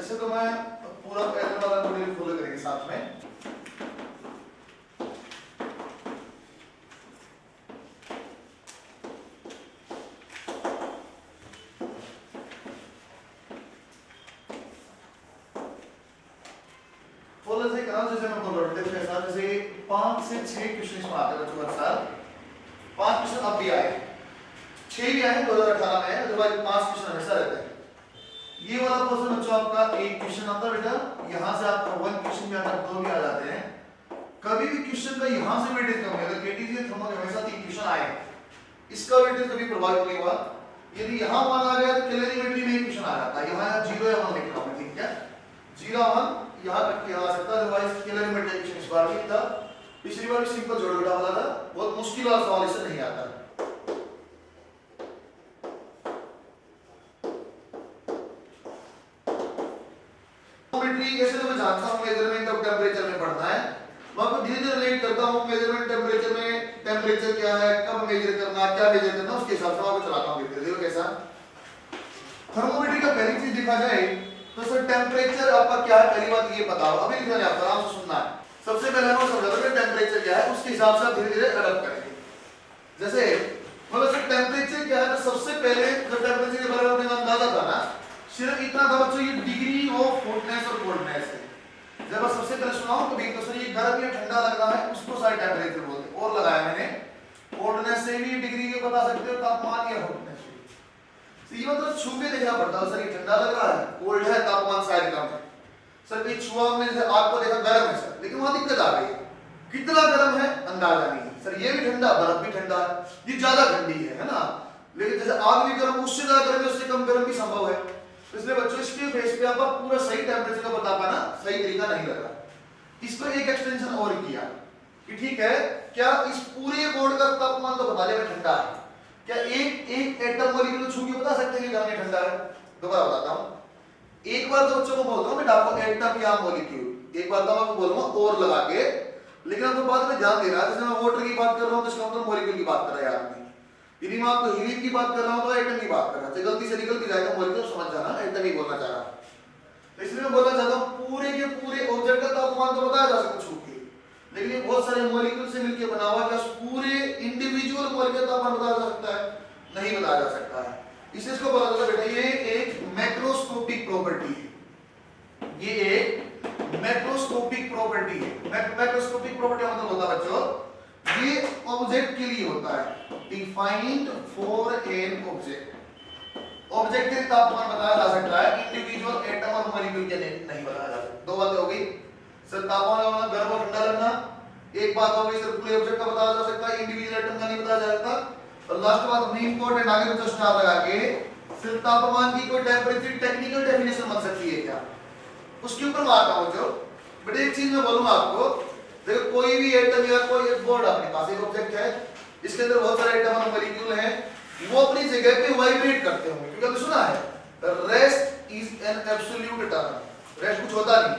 ऐसे तो मैं पूरा पहले वाला मॉड्यूल फॉलो करेंगे साथ में। फॉलो से करा जैसे मैं बोल रहा था ऐसा जैसे 5 से 6 क्वेश्चन आते हैं बच्चों हर साल। 5 क्वेश्चन अब भी आए, 6 भी आए 2018 में, अदरवाइज 5 क्वेश्चन हमेशा रहते हैं। ये वाला क्वेश्चन बच्चों आपका एक क्वेश्चन आता है बेटा, यहां से आपका 1 क्वेश्चन भी आता है, 2 भी आ जाते हैं। कभी भी क्वेश्चन का यहां से वेटेज कम है, अगर केटीसी थर्मल हमेशा 3 क्वेश्चन आए, इसका वेटेज कभी प्रभावित नहीं हुआ। यदि यहां 1 आ गया तो कैलोरीमेट्री में एक क्वेश्चन आ जाता है, यहां 0 या 1 लिख रहा हूं, ठीक है, 0 1 यहां तक के आ सकता है, अदरवाइज कैलोरीमेट्री क्वेश्चन इस बार भी था, पिछली बार भी सिंपल जोड़ घटा वाला था, बहुत मुश्किल वाला सवाल इससे नहीं आता। ऐसे तो मैं जानता हूं मेजरमेंट ऑफ टेंपरेचर में पढ़ना है, मैं आपको धीरे-धीरे रिलेट करता हूं मेजरमेंट टेंपरेचर में, टेंपरेचर क्या है, कब मेजर करना, क्या मेजर करना, उसके हिसाब से आपको चलाता हूं। देखो कैसा थर्मोमेट्री का पहली चीज देखा जाए तो सर टेंपरेचर आपका क्या है, पहली बात ये बताओ, अभी लिखना है आपको, आराम से सुनना है। सबसे पहले हम समझाते हैं टेंपरेचर क्या है, उसके हिसाब से आप धीरे-धीरे अडॉप्ट करेंगे। जैसे मतलब सर टेंपरेचर क्या है, तो सबसे पहले जो टेंपरेचर के बारे में आपने अंदाजा था ना, सिर्फ इतना था बच्चों, ये डिग्री ऑफ हॉटनेस और कोल्डनेस है। जब आप सबसे पहले सुनाओ कभी तो सर ये गर्म या ठंडा लग रहा है, उसको सारे टेंपरेचर बोलते हैं। और लगाया मैंने कोल्डनेस से भी डिग्री के बता सकते हो, तापमान या हॉटनेस से। तो ये मतलब छू के देखना पड़ता है, सर ये ठंडा लग रहा है, कोल्ड है, तापमान शायद कम है। सर ये छुआ में से आग को देखा गर्म है सर, लेकिन वहां दिक्कत आ गई, कितना गर्म है अंदाजा नहीं है सर, ये भी ठंडा, बर्फ भी ठंडा है, ये ज्यादा ठंडी है ना, लेकिन जैसे आग भी गर्म, उससे ज्यादा गर्म है, उससे कम गर्म भी संभव है। इसलिए बच्चों इसके फेस पे आप पूरा सही टेंपरेचर का बता पाना सही तरीका नहीं लगा। इसको एक एक्सटेंशन और किया कि ठीक है, क्या इस पूरे बोर्ड का तापमान तो बता दिया ठंडा है, क्या एक एटम मॉलिक्यूल छू के बता सकते हैं कि गर्म या ठंडा है? दोबारा बताता हूं, एक बार तो बच्चों को बोलता हूं बेटा आपको एटम या मॉलिक्यूल, एक बार तो आपको बोलूंगा और लगा के, लेकिन आपको बाद में ध्यान देना, जैसे मैं वाटर की बात कर रहा हूं तो इसका मतलब मॉलिक्यूल की बात कर रहा है आदमी, यदि मैं आपको हीलियम की बात कर रहा हूं तो एटम की बात कर रहा हूं, गलती से निकल के जाएगा मॉलिक्यूल, समझ जाना एटम ही बोलना चाह रहा हूं। तो इसलिए मैं बोलना चाहता हूं पूरे के पूरे ऑब्जेक्ट का तापमान तो बताया जा सकता छू के, लेकिन ये बहुत सारे मॉलिक्यूल से मिलकर बना हुआ, क्या पूरे इंडिविजुअल मॉलिक्यूल का तापमान बताया जा सकता है? नहीं बताया जा सकता है। इसलिए इसको बोला जाता है बेटा ये एक मैक्रोस्कोपिक प्रॉपर्टी है, ये एक मैक्रोस्कोपिक प्रॉपर्टी है। मैक्रोस्कोपिक प्रॉपर्टी मतलब होता है बच्चों, ये ऑब्जेक्ट के लिए होता है, defined for an object, object के तापमान बताया जा सकता है, इंडिविजुअल एटम और मॉलिक्यूल के नहीं बताया जा सकता। दो बातें हो गई सर, तापमान होना, गर्म और ठंडा लगना, एक बात हो गई सर पूरे ऑब्जेक्ट का बताया जा सकता है, इंडिविजुअल एटम का नहीं बताया जा सकता। और लास्ट बात अपनी इंपॉर्टेंट आगे बच्चों स्टार लगा के सिर्फ तापमान की कोई टेंपरेचर टेक्निकल डेफिनेशन बन सकती है क्या, उसके ऊपर मैं आता हूं। जो बट एक चीज मैं बोलूंगा आपको, देखो कोई भी एटम या कोई एक बोर्ड अपने पास एक ऑब्जेक्ट है, इसके अंदर बहुत सारे एटम और मॉलिक्यूल हैं, वो अपनी जगह पे वाइब्रेट करते होंगे, क्योंकि आपने सुना है rest is an absolute term, rest कुछ होता नहीं,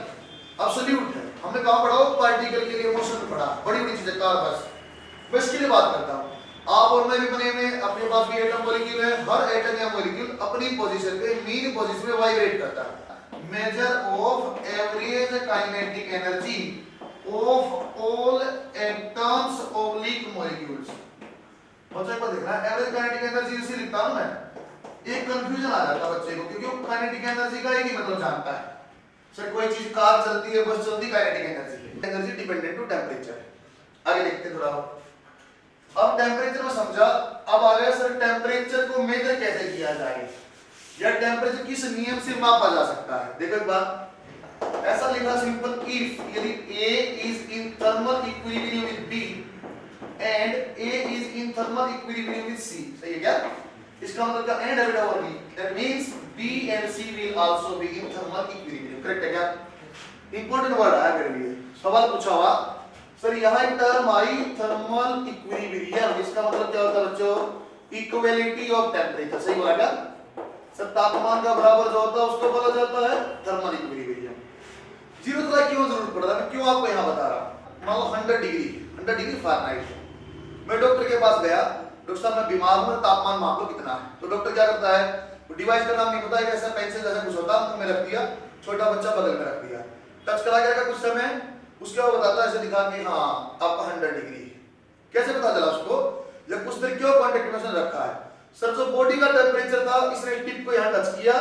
एब्सोल्यूट है। हमने कहां पढ़ा हो, पार्टिकल के लिए मोशन में पढ़ा, बड़ी बड़ी चीजें कार बस, मैं इसके लिए बात करता हूं। आप और मैं भी बने में अपने पास भी एटम मॉलिक्यूल है, हर एटम या मॉलिक्यूल अपनी पोजीशन पे मीन पोजीशन में वाइब्रेट करता है। Measure of average kinetic energy of all atoms oblique molecules. बच्चों को देखना एवरेज काइनेटिक एनर्जी इसे लिखता हूं मैं, एक कंफ्यूजन आ जाता है बच्चे को, क्योंकि वो काइनेटिक एनर्जी का ही मतलब जानता है सर कोई चीज कार चलती है, बस चलती kinetic energy, energy dependent to temperature. आगे देखते हैं थोड़ा, अब टेंपरेचर में समझा, अब आ गया सर टेंपरेचर को मेजर कैसे किया जाए, या टेंपरेचर किस नियम से मापा जा सकता है। देखो एक बात ऐसा लिखा सिंपल, इफ यदि A is in thermal equilibrium with B and A is in thermal equilibrium with C, सही है क्या? इसका मतलब क्या, एंड है बेटा और भी, that means B and C will also be in thermal equilibrium, correct है क्या? इंपॉर्टेंट वर्ड है मेरे लिए, सवाल पूछा हुआ सर, यहां एक टर्म आई थर्मल इक्विलिब्रियम, इसका मतलब क्या होता है बच्चों, इक्वलिटी ऑफ टेंपरेचर, सही बोला क्या सर? तापमान का बराबर जो होता है उसको बोला जाता है थर्मल इक्विलिब्रियम। जीरो का क्यों जरूरत पड़ रहा है, मैं क्यों आपको यहां बता रहा हूं। मान लो 100 डिग्री फ़ारेनहाइट, मैं डॉक्टर के पास गया, डॉक्टर साहब मैं बीमार हूं, तापमान माप लो कितना है, तो डॉक्टर क्या करता है, डिवाइस का नाम नहीं पता है, ऐसा पेंसिल जैसा कुछ होता है, मुंह में रख दिया, छोटा बच्चा बगल में रख दिया, टच करा गया कुछ समय, उसके बाद बताता है ऐसे दिखा कि हाँ आपका 100 डिग्री। कैसे पता चला उसको? जब उसने क्यों कांटेक्ट में रखा है? सर जो बॉडी का टेम्परेचर था इसने टिप को यहाँ टच किया,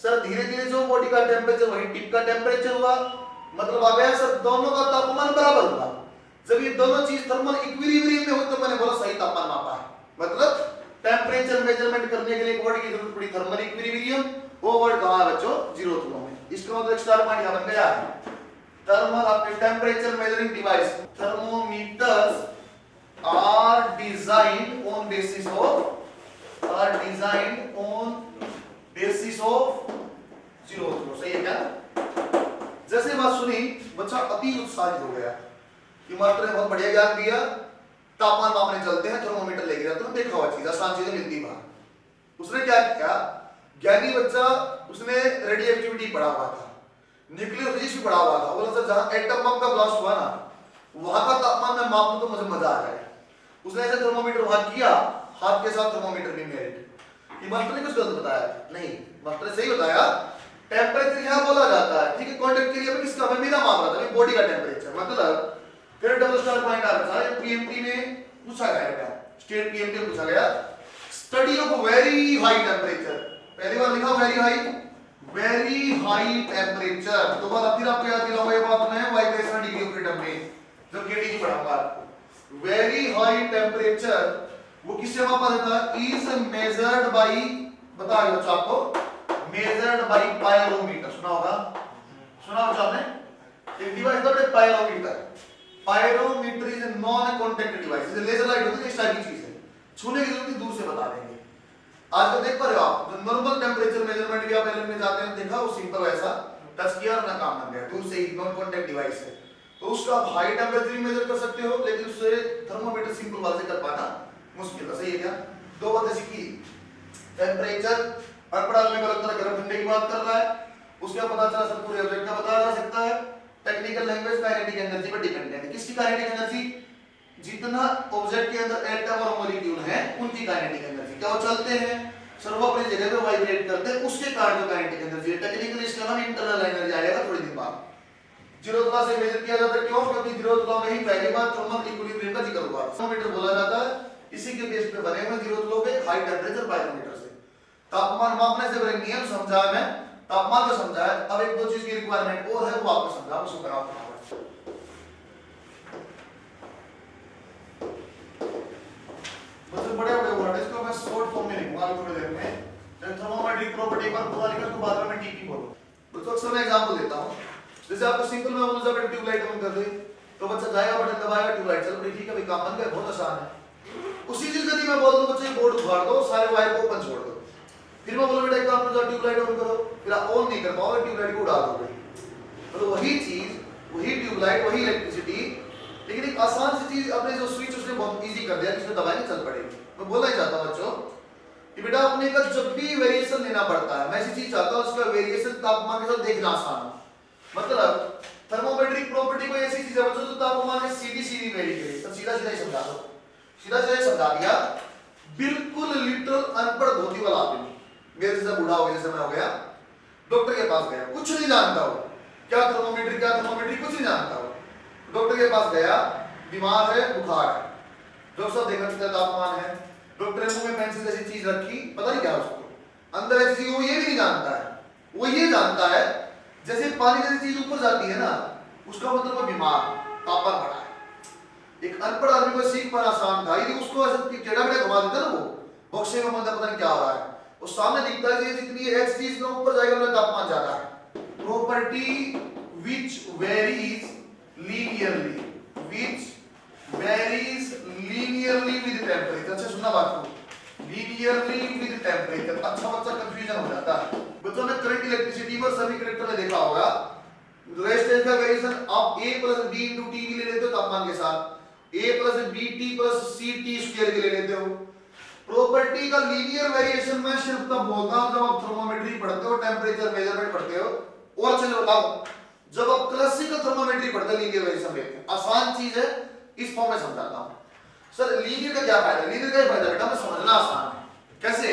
सर धीरे धीरे जो बॉडी का टेम्परेचर वही टिप का टेम्परेचर हुआ, मतलब आ गया सर दोनों का तापमान बराबर हुआ। जब ये दोनों चीज थर्मल इक्विलिब्रियम में हो तो मैंने बोला सही तापमान मापा है। मतलब टेम्परेचर मेजरमेंट करने के लिए बॉडी की जरूरत पड़ी थर्मल इक्विलिब्रियम, वो वर्ड कहां है बच्चों? 0 फ्लो में। इसका मतलब स्टार पॉइंट यहां बन गया। थर्मल आपके temperature measuring device thermometers are designed on basis of zero flow। सही है क्या? जैसे बात सुनी बच्चा अति उत्साहित हो गया कि मास्टर ने बहुत बढ़िया ज्ञान दिया, तापमान मापने चलते हैं, थर्मोमीटर लेके जाते हैं। देखा हुआ चीज, आसान चीजें मिलती बाहर। उसने क्या किया? ज्ञानी बच्चा, उसने रेडियो एक्टिविटी पढ़ा हुआ था, न्यूक्लियर फिजिक्स भी पढ़ा हुआ था। बोला सर जहां एटम बम का ब्लास्ट हुआ ना वहां का तापमान मैं मापूं तो मुझे मजा आ जाएगा। उसने ऐसे थर्मोमीटर वहां किया, हाथ के साथ थर्मोमीटर भी मेल्ट। ये मास्टर ने कुछ गलत बताया? नहीं, मास्टर ने सही बताया। टेम्परेचर यहां बोला जाता है, ठीक है, कांटेक्ट एरिया में किसका? मैं मेरा माप रहा था, बॉडी का टेम्परेचर। मतलब फिर डबल स्टार पॉइंट आ रहा था, पीएमटी में पूछा गया था, स्टेट पीएमटी में पूछा गया study of very high temperature. पहली बार लिखा वेरी हाई टेम्परेचर। दोबारा फिर आपको याद दिलाऊंगा ये बात मैं वाइब्रेशन डिग्री ऑफ फ्रीडम में जब केटीजी पढ़ाऊंगा। वेरी हाई टेम्परेचर वो किससे मापा जाता है? इज मेजर्ड बाय, बता दो बच्चों आपको, मेजर्ड बाय पायरोमीटर। सुना होगा, सुना बच्चों आपने? एक डिवाइस है pyrometer. Pyrometer is a non contact device. जैसे लेजर लाइट होती है इस टाइप की चीज है, छूने की जरूरत नहीं, दूर से बता देंगे। आज तो देख पा रहे हो आप, जो नॉर्मल टेम्परेचर मेजरमेंट भी आप एलएन में जाते हैं देखा, वो सिंपल वैसा टच किया और अपना काम बन गया, दूर से ही नॉन कांटेक्ट डिवाइस है। तो उसका आप हाई टेम्परेचर मेजर कर सकते हो, लेकिन उससे थर्मोमीटर सिंपल वाले से कर पाना मुश्किल है। सही है क्या? दो बातें सीखी, टेम्परेचर हर पढ़ाई में अलग तरह गर्म ठंडे की बात कर रहा है, उसके बाद पता चला सब पूरे ऑब्जेक्ट का बताया जा सकता है। टेक्निकल लैंग्वेज काइनेटिक एनर्जी पर डिपेंडेंट है। किसकी काइनेटिक एनर्जी? जितना ऑब्जेक्ट के अंदर एटम और मॉलिक्यूल है उनकी काइनेटिक एनर्जी। क्या वो चलते हैं, सर्वो अपनी जगह पे वाइब्रेट करते हैं, उसके कारण जो काइनेटिक एनर्जी है। टेक्निकली इसका नाम इंटरनल एनर्जी आएगा थोड़ी दिन बाद। जीरोथ से मेजर किया जाता है, क्यों? क्योंकि जीरोथ में ही पहली बार थर्मल इक्विलिब्रियम का जिक्र हुआ। थर्मोमीटर बोला जाता है, इसी के बेस पे बने हुए जीरोथ पे हाई टेम्परेचर पायरोमीटर से तापमान मापने से बड़े नियम समझाया मैं, तापमान को समझाया। अब एक दो चीज की रिक्वायरमेंट और है, वो आपको समझा, उसको कराओ। मतलब बड़े बड़े वर्ड है, इसको मैं शॉर्ट फॉर्म में लिखूंगा थोड़ी देर में। जब थर्मोमेट्रिक प्रॉपर्टी पर पूरा लिखा तो बाद में टीपी बोलो। तो अक्सर मैं एग्जांपल देता हूं, जैसे आपको सिंपल में बोलूं जब ट्यूबलाइट ऑन कर दे तो बच्चा जाएगा, बटन दबाएगा, ट्यूबलाइट चल रही, ठीक है भाई, काम बन गया, बहुत आसान है। उसी चीज यदि मैं बोल दूं बच्चे बोर्ड उखाड़ दो, सारे वायर को ओपन छोड़ दो, फिर मैं बोलूं बेटा एक काम करो, ट्यूबलाइट ऑन करो, फिर आप ऑन नहीं कर पाओगे, ट्यूबलाइट को उड़ा दोगे। तो वही चीज, वही ट्यूबलाइट, वही इलेक्ट्रिसिटी, लेकिन एक आसान सी चीज अपने जो स्विच उसने बहुत इजी कर दिया, इसमें दबाएंगे चल पड़ेगी। मैं बोलना ही चाहता हूं बच्चों कि बेटा अपने का जब भी वेरिएशन लेना पड़ता है, मैं ऐसी चीज चाहता हूं उसका वेरिएशन तापमान के साथ देखना आसान हो। मतलब थर्मोमेट्रिक प्रॉपर्टी कोई ऐसी चीज है बच्चों जो तापमान में सीधी सीधी वेरी करे, तो सीधा सीधा ही समझा दो, सीधा सीधा ही समझा दिया। बिल्कुल लिटरल अनपढ़ धोती वाला आदमी, मेरे जैसा बूढ़ा हो गया जैसे मैं हो गया, डॉक्टर के पास गया, कुछ नहीं जानता हो, क्या थर्मोमेट्री क्या थर्मोमेट्री कुछ नहीं जानता हो, डॉक्टर के पास गया, बीमार है, बुखार है, डॉक्टर साहब देखा कितना तापमान है, डॉक्टर ने मुंह में पेंसिल जैसी चीज रखी, पता नहीं क्या उसको अंदर ऐसी चीज, वो ये भी नहीं जानता है, वो ये जानता है जैसे पानी जैसी चीज ऊपर जाती है ना, उसका मतलब वो बीमार, तापमान बढ़ा है। एक अनपढ़ आदमी को सीख पाना आसान था, यदि उसको ऐसे टेढ़ा मेढ़ा घुमा देता ना, वो बॉक्से में मतलब पता नहीं क्या हो रहा है, वो सामने दिखता है जितनी एक्स चीज का ऊपर जाएगा उतना तापमान ज्यादा है। Property which varies linearly, which varies linearly with temperature. अच्छा सुनना बात को, लीनियरली विद टेंपरेचर। अच्छा बच्चा कंफ्यूजन हो जाता है। बच्चों ने करंट इलेक्ट्रिसिटी पर सभी करेक्टर में देखा होगा, रेजिस्टेंस का वेरिएशन आप a + b * t भी ले लेते हो तापमान के साथ, a + bt + ct² भी ले लेते हो। प्रॉपर्टी का लीनियर वेरिएशन मैं सिर्फ तब बोलता हूं जब आप थर्मोमेट्री पढ़ते हो, टेंपरेचर मेजरमेंट पढ़ते हो। और चीज बताओ, जब आप क्लासिकल थर्मोमेट्री पढ़ते हो लीनियर वेरिएशन लेते हैं, आसान चीज है, इस फॉर्म में समझाता हूं। सर लीनियर का क्या फायदा? लीनियर का फायदा बेटा मैं समझना आसान है। कैसे?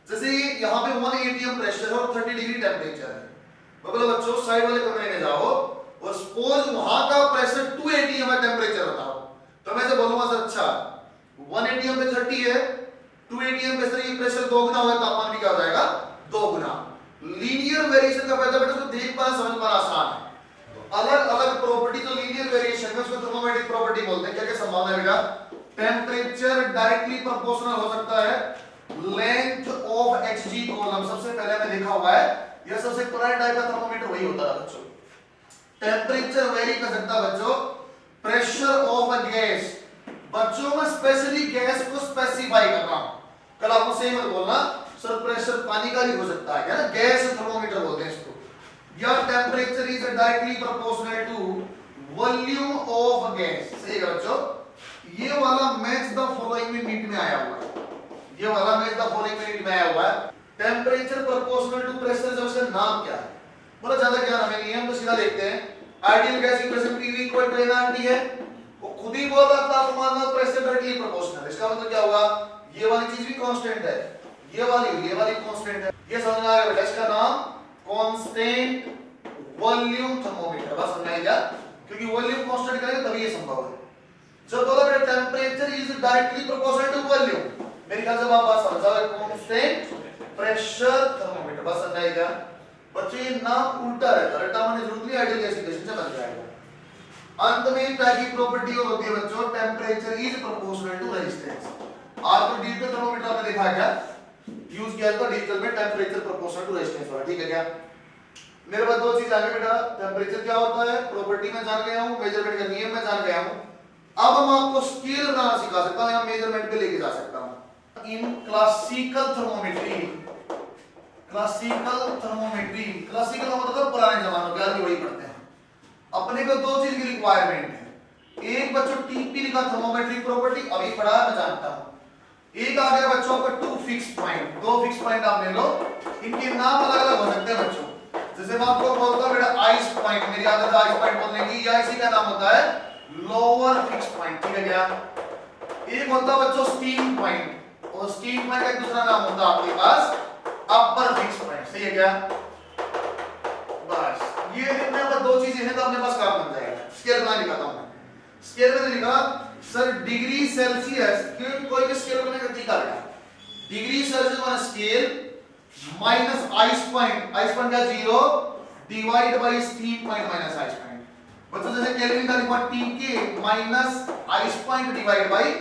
जैसे यहाँ पे 1 atm प्रेशर है और 30 डिग्री टेम्परेचर है, मतलब बच्चों साइड वाले कमरे में जाओ और सपोज वहां का प्रेशर 280 है, टेम्परेचर बताओ, तो मैं से बोलूंगा सर अच्छा 180 पे 30 है, 280 पे सर ये प्रेशर 2 गुना होगा, तापमान भी क्या हो जाएगा 2 गुना। लीनियर वेरिएशन का फायदा बेटा उसको देख पाना समझ पाना आसान है। तो अलग अलग प्रॉपर्टी तो लीनियर वेरिएशन में उसको थर्मोमेट्रिक प्रॉपर्टी बोलते हैं। क्या क्या संभावना है बेटा? टेम्परेचर डायरेक्टली प्रोपोर्शनल हो सकता है लेंथ ऑफ Hg कॉलम, सबसे पहले में लिखा हुआ है, यह सबसे पुराने टाइप का थर्मोमीटर वही होता है बच्चों। टेम्परेचर वेरी कर सकता है बच्चों, प्रेशर ऑफ अ गैस, बच्चों में स्पेशली गैस को स्पेसिफाई कर रहा हूं, कल आपको सही मत बोलना सर प्रेशर पानी का भी हो सकता है, क्या ना, गैस थर्मोमीटर बोलते हैं इसको। या temperature is directly proportional to volume of gas, सही है बच्चों। ये वाला मैच द फॉलोइंग में नीट में आया हुआ है, ये वाला मैच द फॉलोइंग में नीट में आया हुआ है। टेम्परेचर प्रोपोर्शनल टू प्रेशर, जब उसका नाम क्या है, बोला ज्यादा ज्ञान हमें नहीं है, हम तो सीधा देखते हैं। Ideal gas equation PV equal to nRT है, वो खुद ही बोल रहा था तापमान और प्रेशर डायरेक्टली प्रोपोर्शनल। इसका मतलब क्या हुआ, ये वाली चीज भी कांस्टेंट है, ये वाली कांस्टेंट है, ये समझ में आ गया बेटा। इसका नाम कांस्टेंट वॉल्यूम थर्मोमीटर, बस समझ में आ, क्योंकि वॉल्यूम कांस्टेंट करेंगे तभी ये संभव है। जब बोला बेटा temperature is directly proportional to volume, मेरे ख्याल से आप बात समझ जाओगे, कांस्टेंट प्रेशर थर्मोमीटर, बस समझ आएगा बच्चों। ये नाम उल्टा रहता है, रट्टा मारने जरूरत नहीं, आइडियल गैस इक्वेशन से बन जाएगा। अंत में क्या की प्रॉपर्टी और होती है बच्चों, temperature is proportional to resistance. आज तो डिजिटल थर्मोमीटर आपने देखा है क्या, यूज किया तो डिजिटल में टेम्परेचर प्रोपोर्शनल टू रेजिस्टेंस वाला, ठीक है क्या। मेरे पास दो चीज आ गई बेटा, टेम्परेचर क्या होता है, प्रॉपर्टी में जान गया हूं, मेजरमेंट का नियम में जान गया हूं। अब हम आपको स्केल बनाना सिखा सकता हूं, या मेजरमेंट पे लेके जा सकता हूं। In classical thermometry, classical thermometry, classical का मतलब पुराने जमानों के, आगे वही पढ़ते हैं। अपने को दो चीज की रिक्वायरमेंट है, एक बच्चों टीपी लिखा थर्मोमेट्रिक प्रॉपर्टी, अभी पढ़ा मैं जानता हूं। एक आ गया बच्चों का टू फिक्स पॉइंट, दो फिक्स पॉइंट आप ले लो, इनके नाम अलग अलग हो सकते हैं बच्चों। जैसे मैं आपको बोलता हूं बेटा आइस पॉइंट, मेरी आदत है आइस पॉइंट बोलने की, या इसी का नाम होता है लोअर फिक्स पॉइंट, ठीक है क्या। एक होता है बच्चों स्टीम पॉइंट, और स्टीम पॉइंट का एक दूसरा नाम होता है आपके पास अपर फिक्स पॉइंट, सही है क्या। बस ये लिखने पर दो चीजें हैं तो अपने पास काम बन जाएगा। स्केल बना लिखा हूं मैं, स्केल में लिखा सर डिग्री सेल्सियस, कोई भी स्केल बनाने का तरीका है, डिग्री सेल्सियस वाला scale minus ice point, ice point का 0 divide by steam point minus ice point. बच्चों जैसे केल्विन का लिखा Tk minus ice point divide by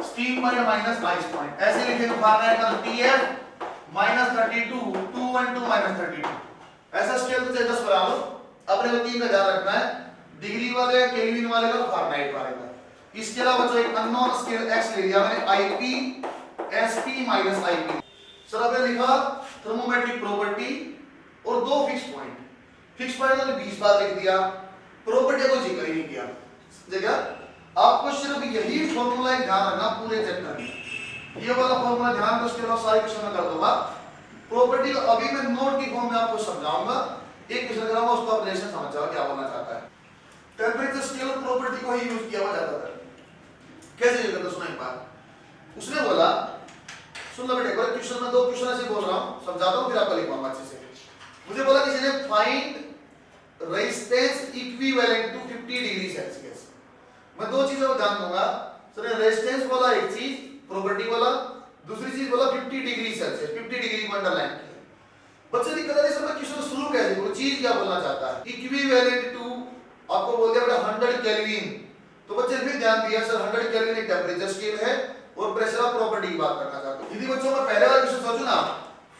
steam point minus ice point, ऐसे लिखेंगे फार्मूला का Tf माइनस 32 212 माइनस 32, ऐसा स्केल तो 10 बना लो। अपने को तीन का ध्यान रखना है, डिग्री वाले, केल्विन वाले का, फारेनहाइट वाले का। इसके अलावा बच्चों एक अननोन स्केल x ले लिया मैंने, Ip Sp minus Ip। Sir आपने लिखा थर्मोमेट्रिक प्रॉपर्टी और दो फिक्स पॉइंट, फिक्स पॉइंट तो 20 बार लिख दिया, प्रॉपर्टी को जिक्र ही नहीं किया, जगह आपको सिर्फ यही फॉर्मूला ध्यान रखना पूरे चैप्टर में, ये वाला फॉर्मूला ध्यान रखो, उसके अलावा सारे क्वेश्चन में कर दूंगा। प्रॉपर्टी को अभी मैं नोट की फॉर्म में आपको समझाऊंगा, एक क्वेश्चन कराऊंगा, उसको आप रिलेशन समझ जाओ क्या बोलना चाहता है। टेम्परेचर स्केल और प्रॉपर्टी को ही यूज किया हुआ जाता था, कैसे यूज करते सुनो एक बार। उसने बोला सुन लो बेटे, एक क्वेश्चन में दो क्वेश्चन ऐसे बोल रहा हूं, समझाता हूं फिर आपको लिखवाऊंगा अच्छे से। मुझे बोला किसी ने find resistance equivalent to 50 degree Celsius. मैं दो चीजों को ध्यान दूंगा, सर रेजिस्टेंस बोला एक चीज, प्रॉपर्टी बोला दूसरी चीज, बोला 50 डिग्री सेल्सियस, 50 डिग्री को अंडरलाइन किया। बच्चे दिक्कत है सर क्वेश्चन शुरू कैसे करूं, चीज क्या बोलना चाहता है, इक्विवेलेंट टू, आपको बोल दिया बेटा 100 केल्विन, तो बच्चे फिर ध्यान दिया सर 100 केल्विन एक टेम्परेचर स्केल है और प्रेशर ऑफ प्रॉपर्टी की बात करना चाहता हूं। यदि बच्चों मैं पहले वाला क्वेश्चन सोचूं ना,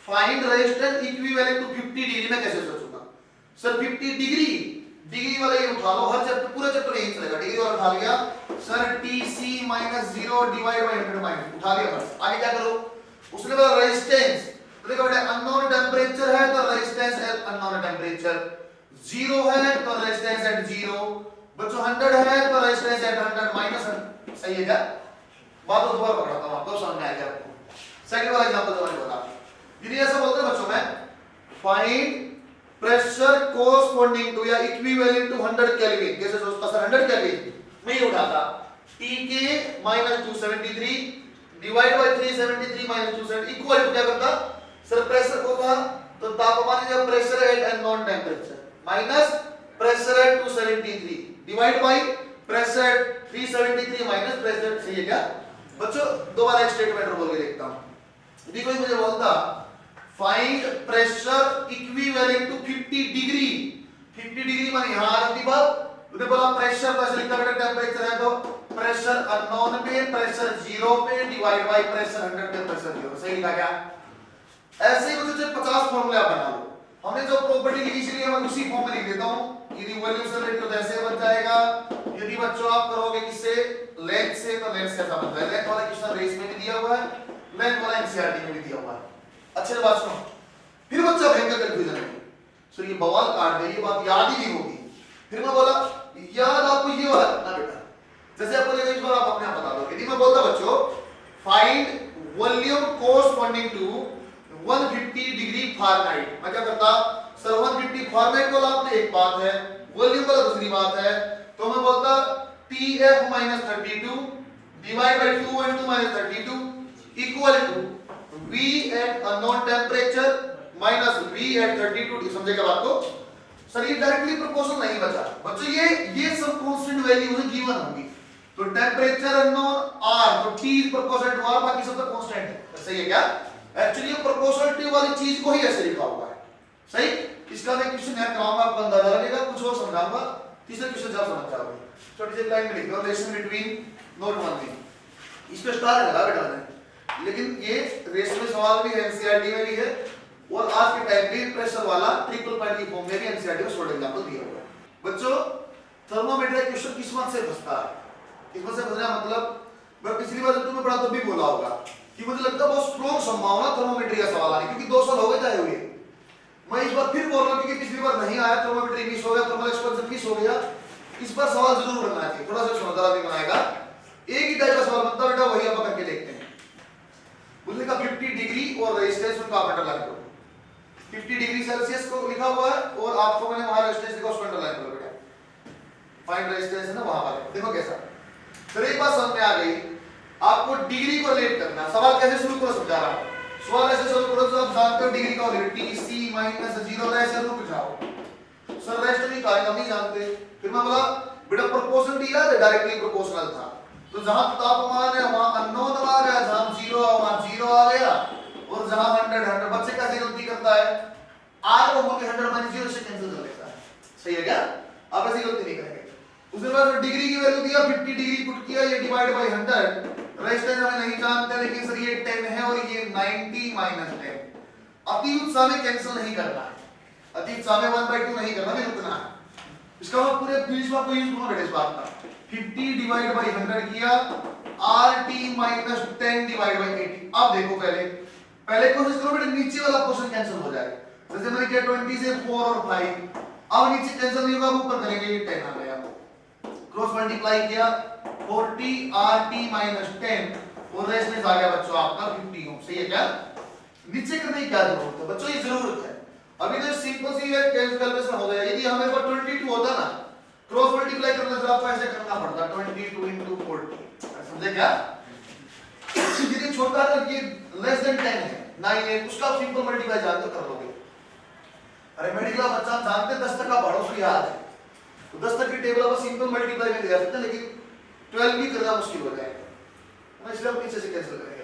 find resistance equivalent to 50 degree, में कैसे सोचूंगा सर 50 डिग्री, डिग्री वाला ये उठा लो, हर चैप्टर पूरा चैप्टर यही चलेगा, डिग्री वाला उठा लिया sir Tc minus 0 divide by 100 minus, उठा लिया बस। आगे क्या करो, उसने बोला रेजिस्टेंस, तो देखो बेटा अननोन टेम्परेचर है तो रेजिस्टेंस एट अननोन टेम्परेचर, 0 है तो रेजिस्टेंस एट 0, बच्चों 100 है तो रेजिस्टेंस एट 100 माइनस 100, सही है क्या। बात दोबारा पकड़ाता हूं आपको, समझ में आ गया आपको। सेकंड वाला एग्जांपल जो मैंने बोला, यदि ऐसा बोलते हैं बच्चों में फाइंड प्रेशर कोरस्पोंडिंग टू या इक्विवेलेंट टू 100 केल्विन, कैसे सोचता सर 100 केल्विन मैं ही उठाता, Tk minus 273 divide by 373 minus 270 equal to क्या करता सर, प्रेशर को था तो तापमान जो pressure at unknown temperature minus pressure at 273 divide by pressure 373 minus pressure, सही है क्या बच्चों? दोबारा एक स्टेटमेंट बोल के देखता हूं। यदि कोई मुझे बोलता find pressure equivalent to 50 degree, 50 degree माने यहां आ रही बात, तूने बोला प्रेशर तो ऐसे लिखा बेटा टेंपरेचर है तो प्रेशर अननोन पे प्रेशर 0 पे डिवाइड बाय प्रेशर 100 पे प्रेशर 0, सही लिखा क्या? ऐसे ही मुझे 50 फॉर्मूला बना लो। हमने जो प्रॉपर्टी लिखी इसलिए मैं उसी फॉर्म में लिख देता हूं। यदि वॉल्यूम से रिलेटेड तो ऐसे बन जाएगा, यदि बच्चों आप करोगे किससे लेंथ से तो लेंथ कैसा बनता है? लेंथ वाला क्वेश्चन रेस में भी दिया हुआ है, लेंथ वाला एनसीईआरटी में भी दिया हुआ है। अच्छे से बात सुनो, फिर बच्चा भयंकर कंफ्यूजन है, सो ये बवाल काट दे, ये बात याद ही नहीं होगी। फिर मैं बोला याद आपको ये वाला ना बेटा, जैसे आपको लगे इस बार आप अपने आप बता दो। यदि मैं बोलता बच्चों find volume corresponding to 150 degree Fahrenheit, मैं क्या करता सर 150 फारेनहाइट वाला आपने एक बात है, वॉल्यूम वाला दूसरी बात है, तो मैं बोलता TF - 32 divide by 2 and 2 - 32 equal to V at unknown temperature minus V at 32, समझेगा बात को? सर ये डायरेक्टली प्रोपोर्शनल नहीं बचा बच्चों, ये सब कांस्टेंट वैल्यू है गिवन होंगी, तो टेंपरेचर अननोन R तो T is proportional to R, बाकी सब तो कांस्टेंट है, सही है क्या? एक्चुअली ये प्रोपोर्शनलिटी वाली चीज को ही ऐसे लिखा हुआ है, सही? इसका मैं क्वेश्चन है कराऊंगा, आपको अंदाजा लगेगा, कुछ और समझाऊंगा, तीसरे क्वेश्चन जब समझ जाओगे। छोटी सी लाइन में लिख दो रिलेशन बिटवीन नोट 1 में, इस पे स्टार लगा बेटा ने, लेकिन ये रेस में सवाल भी है, एनसीईआरटी में भी है, और आज के टाइम पे प्रेशर वाला ट्रिपल पॉइंट की फॉर्म में भी एनसीईआरटी में शॉर्ट एग्जांपल दिया हुआ है। बच्चों थर्मोमीटर का क्वेश्चन किस्मत से फंसता है, किस्मत से फंसना मतलब मैं पिछली बार जब तुम्हें पढ़ा तब भी बोला होगा कि मुझे लगता है बहुत स्ट्रॉन्ग संभावना थर्मोमीटर का सवाल आने, क्योंकि 2 साल हो गए जाए हुए। मैं इस बार फिर बोल रहा हूं क्योंकि पिछली बार नहीं आया, थर्मोमीटर मिस हो गया, थर्मल एक्सपेंशन मिस हो गया, इस बार सवाल जरूर बनना चाहिए, थोड़ा सा समझदार आदमी बनाएगा। एक ही टाइप का सवाल बनता बेटा, वही आप करके देखते हैं। बोलने का 50 डिग्री और रेजिस्टेंस उनका आप अंडरलाइन करो, 50 डिग्री सेल्सियस को लिखा हुआ है और आपको मैंने वहां रेजिस्टेंस लिखा, उसको अंडरलाइन करो बेटा, फाइंड रेजिस्टेंस है ना वहां वाले, देखो कैसा। फिर एक बात समझ में आ गई, आपको डिग्री को रिलेट करना। सवाल कैसे शुरू करो समझा रहा हूं, सवाल ऐसे शुरू करो जो आप जानते हो डिग्री का वैल्यू TC - 0 ऐसे रुक जाओ, सर रेस्ट नहीं कहेगा नहीं जानते। फिर मैं बोला बेटा प्रोपोर्शनलिटी याद है, डायरेक्टली प्रोपोर्शनल था, तो जहां तापमान है वहां अननोन आ गया, जहां 0 है वहां 0 आ गया, और जहां 100 बच्चे कैसे गलती करता है, R को बोल के 100 - 0 से कैंसिल कर लेता है, सही है क्या? आप ऐसी गलती नहीं करेंगे। उसके बाद डिग्री की वैल्यू दिया, 50 डिग्री पुट किया, ये डिवाइड बाय 100, रेजिस्टेंस हमें नहीं जानते, लेकिन सर ये 10 है और ये 90 - 10, अति उत्साह में कैंसिल नहीं करना है, अति उत्साह में 1/2 नहीं करना, नहीं रुकना है। इसका मतलब पूरे बीच में आपको यूज करना बेटा इस बात का, 50 डिवाइड बाय 100 किया, RT - 10 डिवाइड बाय 80। अब देखो पहले कोशिश करो बेटा नीचे वाला पोर्शन कैंसिल हो जाए, जैसे मैंने किया 20 से 4 और 5, अब नीचे कैंसिल नहीं होगा, ऊपर करेंगे, ये 10 आ गया, क्रॉस मल्टीप्लाई किया 40 RT - 10 और रेजिस्टेंस आ गया बच्चों आपका 50 ओम, सही है क्या? नीचे करने की क्या जरूरत है बच्चों, ये जरूरत है। अभी तो सिंपल सी है, कैलकुलेशन हो गया। यदि हमें पर 22 होता ना, क्रॉस मल्टीप्लाई करना तो आपको ऐसे करना पड़ता 22 * 40, समझे क्या? यदि छोटा है कि लेस देन 10 है 9 है, उसका सिंपल मल्टीप्लाई जानते कर लोगे। अरे मेडिकल बच्चा जानते 10 तक का पढ़ो, उसको याद है, तो 10 तक की टेबल आप सिंपल मल्टीप्लाई में ले जा सकते हैं, लेकिन 12 भी करना मुश्किल हो जाएगा, मैं इसलिए हम पीछे से कैंसिल करेंगे।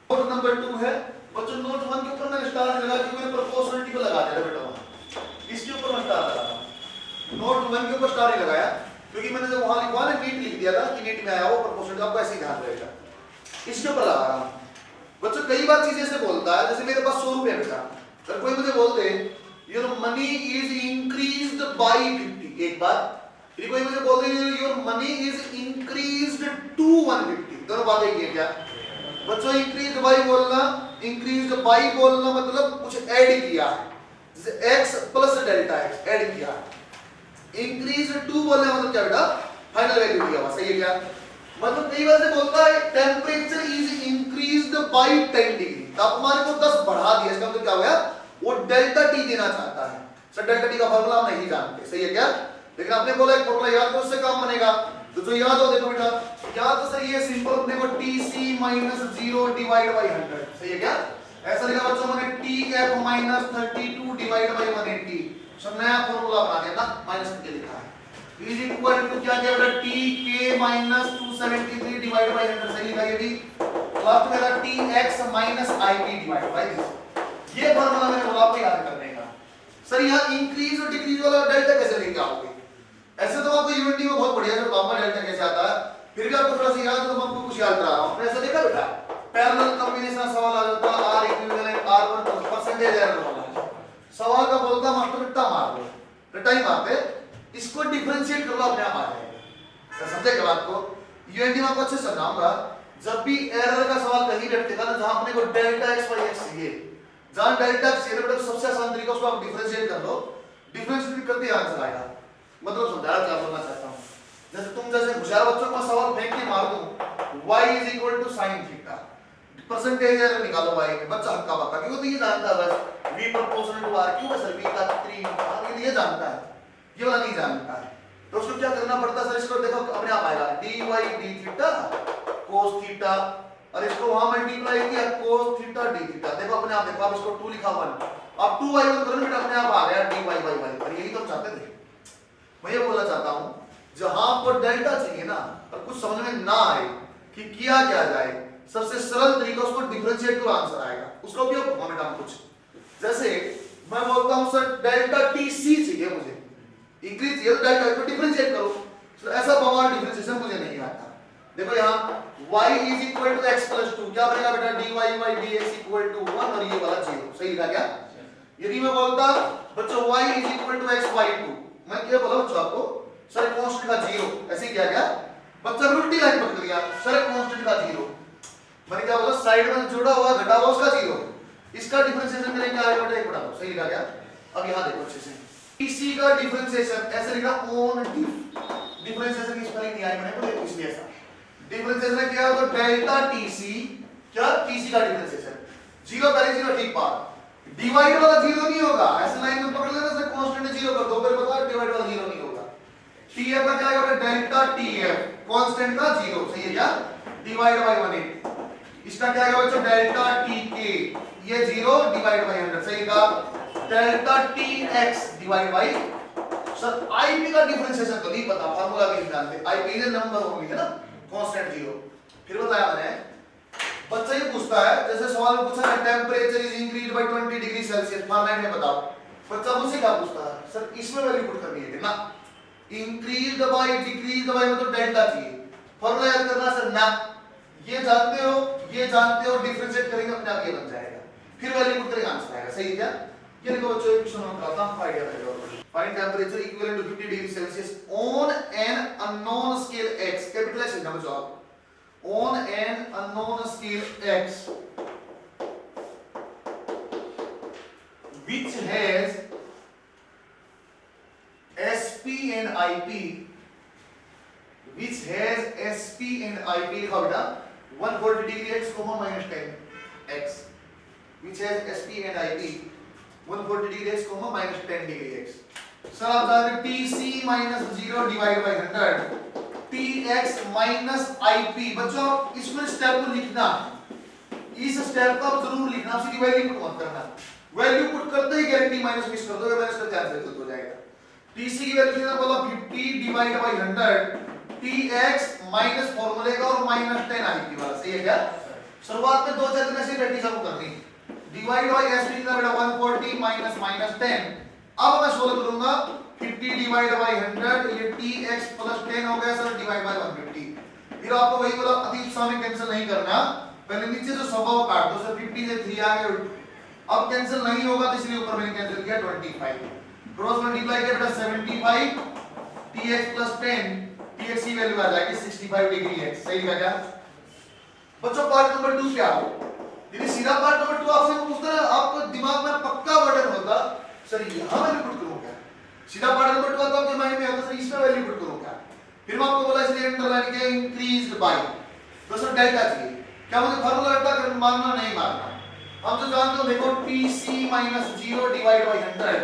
नोट नंबर 2 है बच्चों, नोट 1 के ऊपर मैंने स्टार लगा क्योंकि मैंने प्रोपोर्शनलिटी को लगा दिया बेटा वहां, इसके ऊपर मैं स्टार लगा रहा हूं। नोट 1 के ऊपर स्टार नहीं लगाया क्योंकि मैंने जब वहां लिखवा ना नीट लिख दिया था कि नीट में आया वो प्रोपोर्शनलिटी, आपको ऐसे ही ध्यान रहेगा, इसके ऊपर लगा रहा हूं। बच्चों कई बार चीजें से बोलता है, जैसे मेरे पास 100 रुपए है बेटा, अगर कोई मुझे बोल दे your money is increased by 50, एक बात, यदि कोई मुझे बोल दे your money is increased to 150, दोनों बातें एक ही है क्या बच्चों? इंक्रीज्ड बाय बोलना, इंक्रीज्ड बाय बोलना मतलब कुछ ऐड किया है, जैसे x + डेल्टा x ऐड किया है। इंक्रीज्ड टू बोलने मतलब क्या बेटा? फाइनल वैल्यू दिया हुआ, सही है क्या? मतलब कई बार से बोलता है temperature is increased bye 10 degree, तापमान को 10 बढ़ा दिया, इसका मतलब क्या हो गया? वो डेल्टा टी देना चाहता है। सर डेल्टा टी का फार्मूला हम नहीं जानते, सही है क्या? लेकिन आपने बोला एक फार्मूला याद करो, उससे काम बनेगा, तो जो याद हो देखो बेटा, या तो सर ये सिंपल अपने को TC - 0 डिवाइड बाय 100, सही है क्या? ऐसा लिखा बच्चों मैंने TF माइनस 32 डिवाइड बाई 180, सब नया फॉर्मूला बना दिया ना, माइनस करके लिखा है, इज इक्वल टू क्या किया बेटा TK माइनस 273 डिवाइड बाई 100, सही लिखा ये भी, लास्ट में था TX minus IP divide by this. ये फॉर्मूला मैंने बोला आपको याद करने का। सर यहाँ इंक्रीज और डिक्रीज वाला डेल्टा कैसे लेके आओगे? ऐसे तो आपको यूनिटी में बहुत बढ़िया से बताऊंगा डेल्टा कैसे आता है, फिर भी आपको थोड़ा सा याद है तो मैं आपको कुछ याद करा रहा हूं। ऐसा देखा बेटा पैरेलल कॉम्बिनेशन सवाल आ जाता है, R equivalent R1 percentage error वाला सवाल का बोलता मास्टर रट्टा मार दो, रट्टा ही मारते, इसको डिफरेंशिएट कर लो अपने आप आ जाएगा। समझे बात को? यूनिटी में आपको अच्छे से समझाऊंगा। जब भी एरर का सवाल कहीं बैठेगा ना जहां अपने को डेल्टा x y x चाहिए, जहां डेल्टा x चाहिए बेटा सबसे आसान तरीका उसको आप डिफरेंशिएट कर लो, डिफरेंशिएट करते ही आंसर आएगा। मतलब समझा क्या बोलना चाहता हूं, जैसे तुम जैसे होशियार बच्चों को सवाल फेंक के मार दूं y is equal to sin theta, percentage error निकालो y में, बच्चा हक्का बक्का क्यों, तो ये जानता है बस v प्रोपोर्शनल टू r, क्यों है सर v का 3, ये जानता है, ये वाला नहीं जानता है, तो उसको क्या करना पड़ता है सर, इसको देखो अपने आप आएगा dy d theta cos theta, और इसको वहां मल्टीप्लाई किया cos थीटा d थीटा, देखो अपने आप, देखो आप इसको 2 लिखा 1, अब 2y1 करो बेटा अपने आप आ गया dy by y, और यही तो हम चाहते थे। मैं ये बोलना चाहता हूं जहां आपको डेल्टा चाहिए ना और कुछ समझ में ना आए कि किया क्या जाए, सबसे सरल तरीका उसको डिफरेंशिएट करो आंसर आएगा, उसका उपयोग करो बेटा कुछ, जैसे मैं बोलता हूं सर डेल्टा TC चाहिए मुझे, इंक्रीज चाहिए तो डेल्टा को डिफरेंशिएट करो, तो ऐसा बवाल डिफरेंशिएशन मुझे नहीं आता। देखो यहाँ y is equal to x plus 2, क्या बनेगा बेटा dy by dx equal to 1, और ये वाला 0, सही लिखा क्या? यदि मैं बोलता बच्चों y is equal to x by 2, मैं क्या बोला बच्चों आपको, सर कांस्टेंट का 0, ऐसे क्या क्या बच्चा उल्टी लाइन पकड़ लिया, सर कांस्टेंट का 0, मैंने क्या बोला साइड में जुड़ा हुआ घटा हुआ उसका 0, इसका डिफरेंशिएशन करेंगे आगे बटा 1 बटा 2, सही लिखा क्या? अब यहां देखो अच्छे से TC का डिफरेंशिएशन ऐसे लिखा ऑन डिफरेंशिएशन की स्पेलिंग नहीं आई मैंने तो इसलिए ऐसा डिफरेंशिएशन क्या होगा डेल्टा TC, क्या TC का डिफरेंशिएशन 0 पहले 0 ठीक पार, डिवाइड वाला 0 नहीं होगा, ऐसे लाइन में पकड़ लेना सर कांस्टेंट 0 कर दो, फिर बता डिवाइड वाला 0 नहीं होगा, TF का क्या आएगा डेल्टा TF कांस्टेंट का 0, सही है क्या? डिवाइड बाय 180, इसका क्या आएगा बच्चों डेल्टा TK, ये 0 डिवाइड बाय 100, सही का? Delta TX divide by, sir IP का डिफरेंशिएशन तो नहीं पता, फार्मूला भी नहीं जानते, IP के नंबर होंगे ना कांस्टेंट 0, फिर बताया मैंने बच्चा ये पूछता है, जैसे सवाल में पूछा है temperature is increased bye 20 degree Celsius, Fahrenheit में बताओ, बच्चा मुझसे क्या पूछता है सर इसमें वैल्यू पुट करनी है ना, इंक्रीज्ड बाय डिक्रीज्ड बाय मतलब डेल्टा चाहिए, फॉर्मूला याद करना सर ना, ये जानते हो डिफरेंशिएट करेंगे अपने आप ये बन जाएगा, फिर वैल्यू पुट करेंगे आंसर आएगा, सही है क्या? ये देखो बच्चों एक क्वेश्चन हम कराता हूं, आईडिया रहेगा, find temperature equivalent to 50 degree Celsius on an unknown scale x, capital X लिखना बच्चों आप, on an unknown scale x which has SP and IP, which has SP and IP लिखा बेटा 140 degree x, minus 10 x, which has SP and IP 140 degree x, minus 10 degree x, sir आप जानते TC minus 0 divided by 100 TX minus IP, बच्चों इसमें step को लिखना, इस step को आप जरूर लिखना, सीधी वैल्यू पुट मत करना, वैल्यू पुट करते ही गारंटी माइनस मिस कर दोगे, माइनस करके आंसर गलत हो जाएगा। TC की वैल्यू कितना बोला 50 डिवाइड बाय 100, TX माइनस फार्मूले का और माइनस 10 IP वाला, सही है क्या? शुरुआत में दो चार दिन ऐसे प्रैक्टिस आपको करनी, डिवाइड बाय SP कितना बेटा 140 माइनस माइनस 10, अब मैं सोल्व करूंगा 50 डिवाइड बाय 100, ये TX प्लस 10 हो गया सर डिवाइड बाय 150, फिर आपको वही बोला अति उत्साह में कैंसिल नहीं करना, पहले नीचे जो सवा वो काट दो, सर 50 से 3 आ गए, अब कैंसिल नहीं होगा तो इसलिए ऊपर मैंने कैंसिल किया 25, क्रॉस मल्टीप्लाई किया बेटा 75 TX प्लस 10, TX की वैल्यू आ जाएगी 65 डिग्री x, सही है क्या? बच्चों पार्ट नंबर 2 क्या हो, यदि सीधा पार्ट नंबर 2 आपसे पूछता है आपको दिमाग में पक्का बटन होता सर यहां वैल्यू पुट करूं क्या, सीधा पार्ट नंबर 2 तो आपके माइंड में आता सर इसमें वैल्यू पुट करूं क्या, फिर मैं आपको बोला इसलिए अंडरलाइन किया इंक्रीज्ड बाय, तो सर डेल्टा चाहिए, क्या मुझे फार्मूला रट्टा कर मानना नहीं मानना, हम जो जानते हो देखो TC minus 0 divide by 100,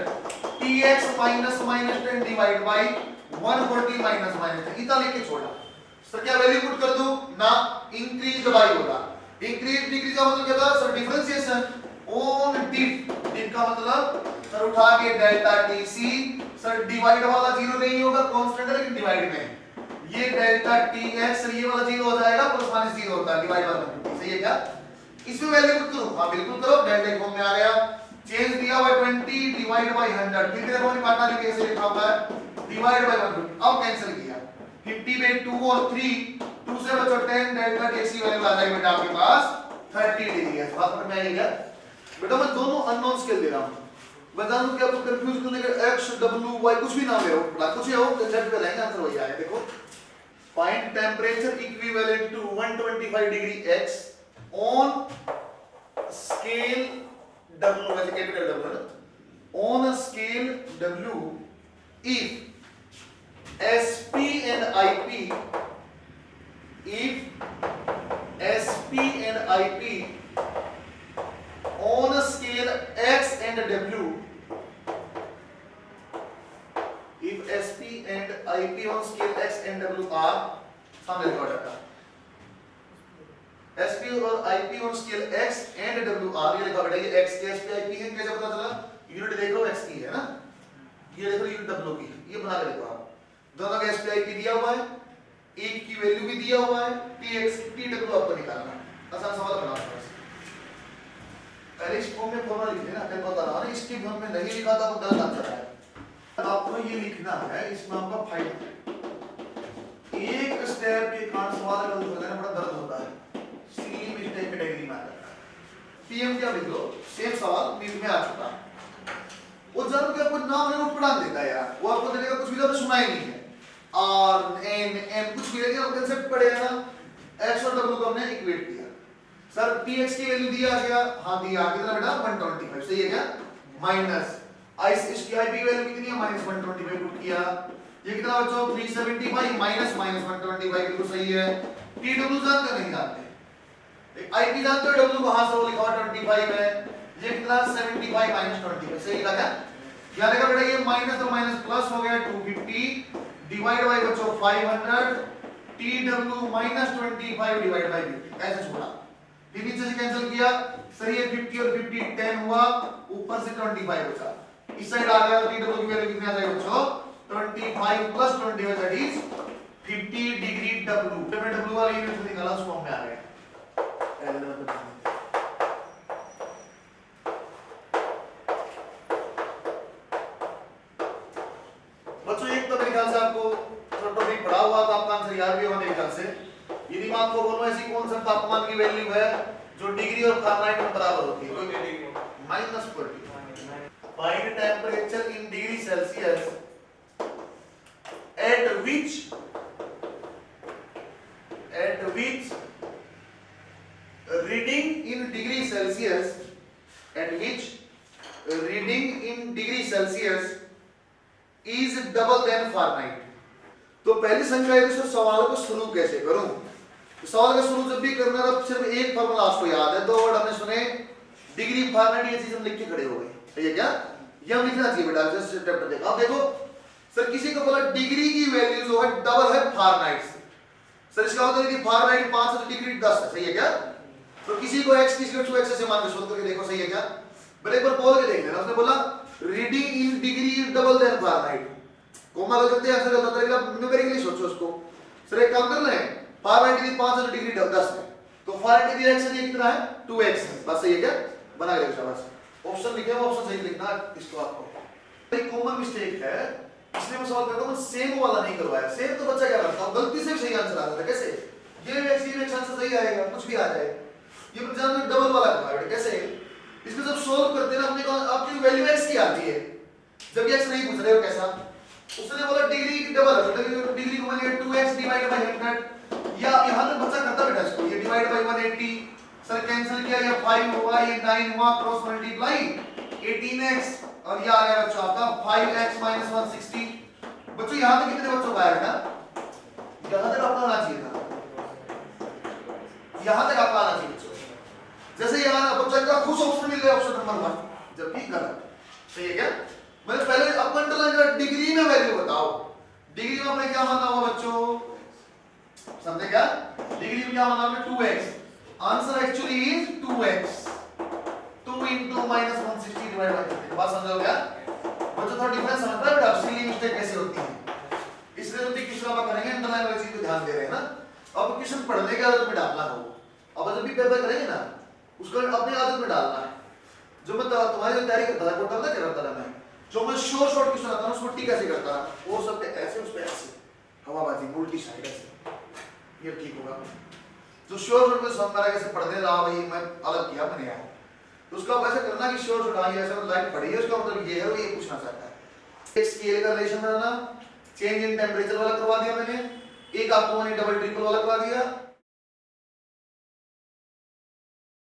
TX minus minus 10 divide by 140 minus minus 10, इतना लेके छोड़ा, सर क्या वैल्यू पुट कर दूं ना, इंक्रीज्ड बाय होगा, इंक्रीज डिक्रीज का मतलब क्या था sir differentiation, on diff, diff का मतलब सर उठा के delta T C, sir divide वाला जीरो नहीं होगा, कांस्टेंट है लेकिन डिवाइड में ये डेल्टा टी एक्स ये वाला जीरो हो जाएगा, प्लस माइनस जीरो होता है डिवाइड वाला, सही है क्या? इसमें वैल्यू पुट करो, हां बिल्कुल करो, डेल्टा फॉर्म में आ गया, चेंज दिया हुआ 20 डिवाइड बाय 100, फिर देखो मैंने काटना नहीं कैसे लिखा हुआ है डिवाइड बाय 100, अब कैंसिल किया 50 बाय 2 और 3, 2 से बचो 10, डेल्टा टी एक्स की वैल्यू आ जाएगी बेटा आपके पास 30 डिग्री है। बात समझ में आई क्या? बेटा मैं दोनों अननोन्स के ले रहा हूं, बता दूं कि आपको कंफ्यूज करने का x w y कुछ भी नाम ले हो, कुछ ही हो, कंसेप्ट पे लेंगे आंसर वही आएगा। देखो find temperature equivalent to 125 degree x on scale w, वैसे कैपिटल W ना, on a scale w if sp and ip, if sp and ip on a scale x and w, if sp and ip on scale x and w are, सामने लिखा जाता है sp और ip on scale x and w are, ये लिखा बेटा ये x के sp ip है, कैसे पता चला? यूनिट देख लो x की है ना, ये देखो यूनिट w की, ये बना के देखो आप, दोनों का sp ip दिया हुआ है, एक की वैल्यू भी दिया हुआ है, tx tw आपको निकालना है, आसान सवाल बनाओ। पहले इस फॉर्म में फॉर्मूला लिख लेना, फिर बता रहा हूं ना, इसके फॉर्म में नहीं लिखा था तो गलत आंसर आया। आपको ये लिखना है, इसमें आपका फाइंड एक स्टेप के कारण सवाल गलत हो जाने बड़ा दर्द होता है, सी मिस्टेक कैटेगरी में आता है। पीएम क्या लिख लो, सेम सवाल नींद में आ चुका, वो जरूर क्या कुछ नाम नोट पढ़ा देता है यार, वो आपको देगा कुछ भी तो सुना ही नहीं है, आर एन एम कुछ भी लेके कांसेप्ट पढ़ेगा ना, एक्स और डब्ल्यू को हमने इक्वेट किया, सर px की वैल्यू दिया गया, हां दिया, कितना बेटा 125, सही है क्या? माइनस इसकी ip वैल्यू कितनी है, माइनस 125 पुट किया, ये कितना बच्चों 375 माइनस 125 बिल्कुल सही है। tw जानते हो नहीं जानते? ip जानते हो, w वहां से वो लिखा हुआ 25 है, ये कितना 75 माइनस 25, सही लिखा क्या? याद रखा बेटा ये माइनस और माइनस प्लस हो गया 250 डिवाइड बाय बच्चों 500, tw माइनस 25 डिवाइड बाय 50, ऐसे छोड़ा, फिर नीचे से कैंसिल किया, सर ये 50 और 50 10 हुआ, ऊपर से 25 बचा, इस साइड आ गया, tw की वैल्यू कितनी आ जाएगी बच्चों 25 plus 25 that is 50 degree w, w वाली यूनिट से निकाला उस फॉर्म में आ गया। बच्चों एक तो मेरे ख्याल से आपको टॉपिक पढ़ा हुआ था, आपका आंसर याद भी होगा मेरे ख्याल से। यदि मैं आपको बोलूं ऐसी कौन सा तापमान की वैल्यू है जो डिग्री और फारेनहाइट में बराबर होती है, -40। Find temperature in degree Celsius at which reading in degree Celsius, at which reading in degree Celsius is double than Fahrenheit। तो पहली संख्या है, तो सवाल को शुरू कैसे करूं? तो सवाल का शुरू जब भी करना है सिर्फ एक फार्मूला आपको याद है, दो वर्ड हमने सुने, डिग्री फारेनहाइट, ये चीज हम लिख के खड़े हो गए, सही है क्या? ये हम लिखना चाहिए बेटा, जस्ट स्टेप देखो। अब देखो सर किसी को बोला डिग्री की वैल्यू जो है डबल है फारेनहाइट से, सर इसका मतलब है कि फारेनहाइट 500 डिग्री 10 है, सही है क्या? तो किसी को x किसी को 2x से मान के सोच करके देखो, सही है क्या? बड़े एक बार बोल के देख लेना, उसने बोला reading in degree is double than Fahrenheit, comma लग सकते हैं ऐसे गलत तरीका न्यूमेरिकली सोचो उसको। सर एक काम करना है, फारेनहाइट की 500 डिग्री 10 है, तो फारेनहाइट की x है कितना है 2x है, बस सही है क्या? बना के देखो बस, ऑप्शन लिखे हुआ ऑप्शन सही लिखना इसको। आपको एक कॉमन मिस्टेक है, इसलिए मैं सवाल करता हूं, सेम वाला नहीं करवाया, सेम तो बच्चा क्या करता है गलती से सही आंसर आ जाता है, कैसे? ये x आंसर सही आएगा, कुछ भी आ जाए, ये पर जान डबल वाला करवाया, कैसे? इसको जब सोल्व करते हैं ना अपने को आपकी वैल्यू x की आती है, जब x नहीं पूछ रहे हो कैसा, उसने बोला डिग्री की डबल है, तो डिग्री को मान लिया 2x डिवाइड बाय 100, या यहां तक बच्चा करता बेटा इसको, ये डिवाइड बाय 180, सर कैंसिल किया, ये 5 हुआ, ये 9 हुआ, क्रॉस मल्टीप्लाई 18x, और ये आ गया बच्चों आपका 5x - 160। बच्चों यहां तक कितने बच्चों का आया बेटा? यहां तक आपका आना चाहिए था, यहां तक आपका आना चाहिए बच्चों। जैसे यहां ना बच्चा का खुश ऑप्शन मिल गया, ऑप्शन नंबर 1, जबकि गलत, सही है क्या? मैंने पहले अपन अंडरलाइन कर डिग्री में वैल्यू बताओ, डिग्री में हमने क्या माना हुआ बच्चों, समझे क्या? डिग्री में क्या माना हमने 2x, answer actually is 2x 2 into -160 divide by 30 बात समझ गया। बच्चों थोड़ा डिफरेंस समझता है बेटा, सिली मिस्टेक कैसे होती है, इसलिए तो क्वेश्चन आप करेंगे अंडरलाइन वाली चीज पे ध्यान दे रहे हैं ना। अब क्वेश्चन पढ़ने की आदत में डालना हो, अब जब भी पेपर करेंगे ना उसको अपनी आदत में डालना है। जो मैं तुम्हारी जो तैयारी करता था कोटा में क्या करता था मैं, जो मैं शॉर्ट क्वेश्चन आता ना उसको टी कैसे करता था, और सब पे ऐसे उस पे ऐसे हवाबाजी उल्टी साइड ऐसे, ये ठीक होगा। जो शॉर्ट में समझ में कैसे पढ़ने रहा भाई मैं अलग किया मैंने यहाँ, तो उसका वैसे करना कि शॉर्ट हाँ ये ऐसे लाइन पढ़ी है उसका मतलब ये है वो ये पूछना चाहता है। एक स्केल का relation banana, change in temperature वाला करवा दिया मैंने, एक आपको मैंने डबल ट्रिपल वाला करवा दिया,